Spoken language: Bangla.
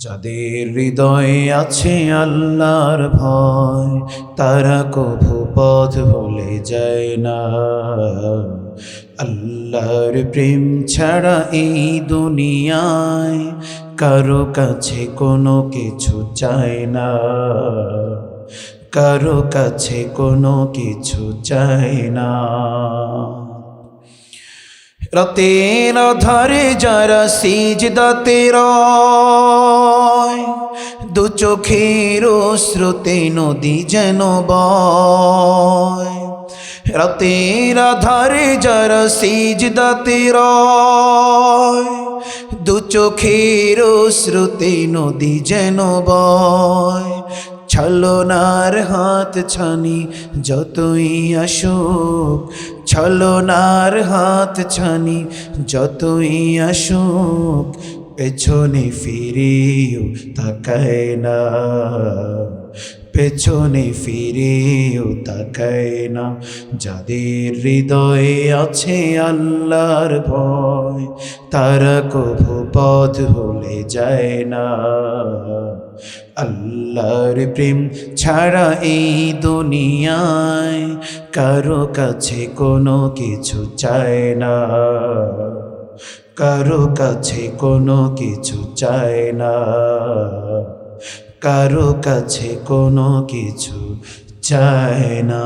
যাদের হৃদয়ে আছে আল্লাহর ভয়, তারা কভু পথ ভুলে যায় না। আল্লাহর প্রেম ছাড়া এই দুনিয়ায় কারো কাছে কোনো কিছু চায় না, কারো কাছে কোনো কিছু চায় না। রাতের আধারে যারা সিজদাতে রয়, দু চোখের স্রোতে নদী যেন বয়। রাতের আধারে যারা সিজদাতে রয়, দু চোখের স্রোতে নদী যেন বয়। ছলনার হাত ছানি যতই আসুক, ছলনার হাত ছানি যতই আসুক, পেছনে ফিরেও তাকায় না, পেছনে ফিরেও তাকায় না। যাদের হৃদয়ে আছে আল্লাহর ভয়, তারা কভু পথ ভুলে যায় না। আল্লাহর প্রেম ছাড়া এই দুনিয়ায় কারো কাছে কোনো কিছু চায় না, কারো কাছে কোনো কিছু চায় না, কারো কাছে কোনো কিছু চায় না।